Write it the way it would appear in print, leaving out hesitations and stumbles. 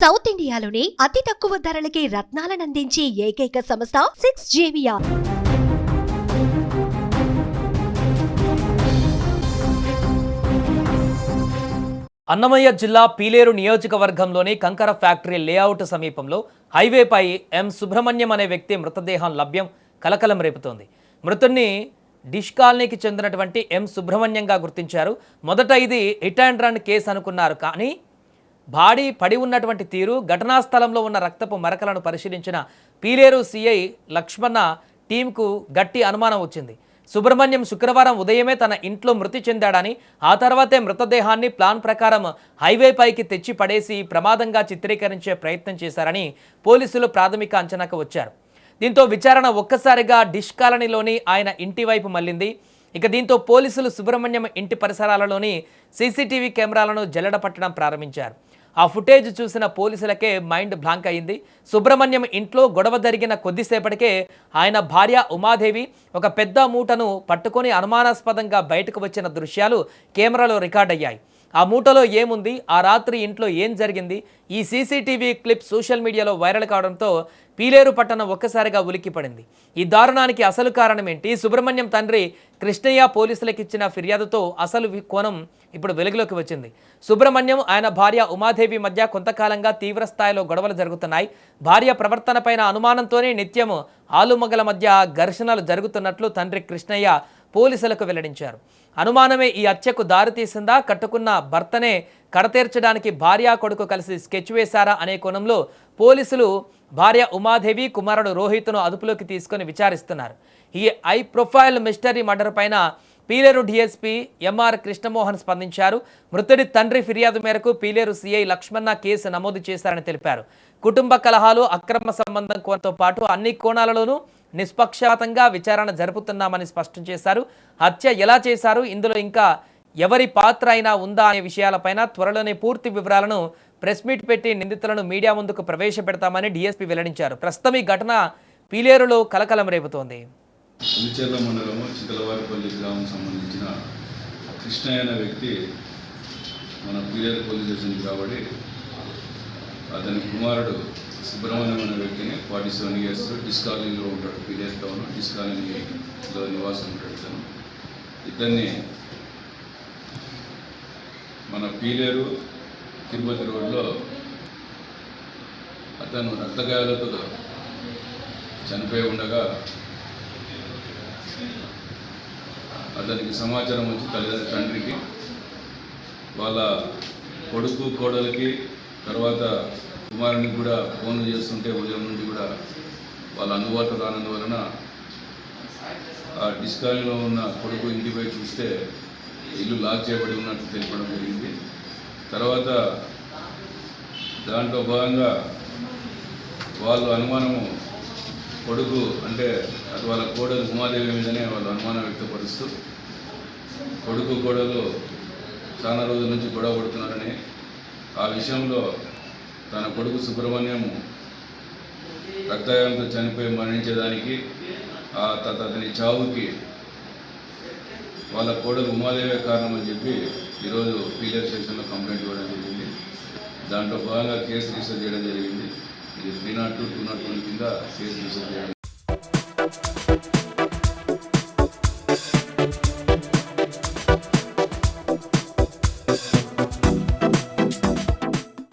South ఇండియాలోని అతి తక్కువ ధరలకి రత్నాలనందించే ఏకైక సంస్థ 6JVR. అన్నమయ్య జిల్లా పీలేరు నియోజకవర్గంలోని కంకర ఫ్యాక్టరీ లేఅవుట్ సమీపంలో హైవేపై ఎం సుబ్రహ్మణ్యం అనే వ్యక్తి మృతదేహం లభ్యం కలకలం రేపుతోంది. మృతుడిని డిష్ కాలనీకి చెందినటువంటి ఎం సుబ్రహ్మణ్యంగా గుర్తించారు. మొదట ఇది హిట్ అండ్ రన్ కేసు అనుకున్నారు. కానీ బాడీ పడి ఉన్నటువంటి తీరు, ఘటనా స్థలంలో ఉన్న రక్తపు మరకలను పరిశీలించిన పీలేరు సిఐ లక్ష్మణ టీంకు గట్టి అనుమానం వచ్చింది. సుబ్రహ్మణ్యం శుక్రవారం ఉదయమే తన ఇంట్లో మృతి చెందాడని, ఆ తర్వాతే మృతదేహాన్ని ప్లాన్ ప్రకారం హైవే పైకి తెచ్చి పడేసి ప్రమాదంగా చిత్రీకరించే ప్రయత్నం చేశారని పోలీసులు ప్రాథమిక అంచనాకు వచ్చారు. దీంతో విచారణ ఒక్కసారిగా డిష్ కాలనీలోని ఆయన ఇంటి వైపు మళ్లింది. ఇక దీంతో పోలీసులు సుబ్రహ్మణ్యం ఇంటి పరిసరాలలోని సీసీటీవీ కెమెరాలను జల్లెడపట్టడం ప్రారంభించారు. ఆ ఫుటేజ్ చూసిన పోలీసులకే మైండ్ బ్లాంక్ అయింది. సుబ్రహ్మణ్యం ఇంట్లో గొడవ జరిగిన కొద్దిసేపటికే ఆయన భార్య ఉమాదేవి ఒక పెద్ద మూటను పట్టుకొని అనుమానాస్పదంగా బయటకు వచ్చిన దృశ్యాలు కెమెరాలో రికార్డయ్యాయి. ఆ మూటలో ఏముంది, ఆ రాత్రి ఇంట్లో ఏం జరిగింది, ఈ సీసీటీవీ క్లిప్ సోషల్ మీడియాలో వైరల్ కావడంతో పీలేరు పట్టణం ఒక్కసారిగా ఉలిక్కిపడింది. ఈ దారుణానికి అసలు కారణం ఏంటి? సుబ్రహ్మణ్యం తండ్రి కృష్ణయ్య పోలీసులకు ఇచ్చిన ఫిర్యాదుతో అసలు కోణం ఇప్పుడు వెలుగులోకి వచ్చింది. సుబ్రహ్మణ్యం, ఆయన భార్య ఉమాదేవి మధ్య కొంతకాలంగా తీవ్ర స్థాయిలో గొడవలు జరుగుతున్నాయి. భార్య ప్రవర్తనపైన అనుమానంతోనే నిత్యం ఆలుమగల మధ్య ఘర్షణలు జరుగుతున్నట్లు తండ్రి కృష్ణయ్య పోలీసులకు వెల్లడించారు. అనుమానమే ఈ హత్యకు దారితీసిందా, కట్టుకున్న భర్తనే కడతీర్చడానికి భార్య కొడుకు కలిసి స్కెచ్ వేశారా అనే కోణంలో పోలీసులు భార్య ఉమాదేవి, కుమారుడు రోహిత్ను అదుపులోకి తీసుకొని విచారిస్తున్నారు. ఈ హై ప్రొఫైల్ మిస్టరీ మర్డర్ పైన పీలేరు డీఎస్పీ ఎంఆర్ కృష్ణమోహన్ స్పందించారు. మృతుడి తండ్రి ఫిర్యాదు మేరకు పీలేరు సిఐ లక్ష్మణ కేసు నమోదు చేశారని తెలిపారు. కుటుంబ కలహాలు, అక్రమ సంబంధం కోణంతో పాటు అన్ని కోణాలలోనూ నిష్పక్షపాతంగా విచారణ జరుపుతున్నామని స్పష్టం చేశారు. హత్య ఎలా చేశారు, ఇందులో ఇంకా ఎవరి పాత్ర అయినా ఉందా అనే విషయాలపైన త్వరలోనే పూర్తి వివరాలను ప్రెస్ మీట్ పెట్టి నిందితులను మీడియా ముందుకు ప్రవేశపెడతామని డీఎస్పీ వెల్లడించారు. ప్రస్తుతం ఈ ఘటన పీలేరులో కలకలం రేపుతోంది. ఉలిచెర్ల మండలము చితలవారిపల్లి గ్రామం సంబంధించిన కృష్ణయ్య అనే వ్యక్తి మన పీలేరు పోలీస్ స్టేషన్కి రాబడి అతని కుమారుడు సుబ్రహ్మణ్యం అనే వ్యక్తిని 47 years డిష్ కాలనీలో ఉంటాడు. పీలేరు టౌన్ డిష్ కాలనీలో నివాసం ఉంటాడు. ఇతన్ని మన పీలేరు తిరుపతి రోడ్లో అతను రక్తగాయాలతో చనిపోయి ఉండగా అతనికి సమాచారం వచ్చి తండ్రికి, వాళ్ళ కొడుకు కోడలికి, తర్వాత కుమారునికి కూడా ఫోన్లు చేస్తుంటే ఉదయం నుండి కూడా వాళ్ళ అందుబాటులో రానందువలన ఆ డిష్ కాలనీలో ఉన్న కొడుకు ఇంటిపై చూస్తే ఇల్లు లాక్ చేయబడి ఉన్నట్టు తెలిపడం జరిగింది. తర్వాత దాంట్లో భాగంగా వాళ్ళు అనుమానము కొడుకు అంటే అది వాళ్ళ కోడలు ఉమాదేవి మీదనే వాళ్ళు అనుమానం వ్యక్తపరుస్తూ కొడుకు కోడలు చాలా రోజుల నుంచి గొడవ పడుతున్నారని, ఆ విషయంలో తన కొడుకు సుబ్రహ్మణ్యం రక్తగాయంతో చనిపోయి మరణించేదానికి అతని చావుకి వాళ్ళ కోడలు ఉమాదేవే కారణం అని చెప్పి ఈరోజు పీలేరు స్టేషన్లో కంప్లైంట్ ఇవ్వడం జరిగింది. దాంట్లో భాగంగా కేసు రిజిస్టర్ చేయడం జరిగింది. ఇది 302, 201 కింద కేసు రిజిస్టర్ చేయడం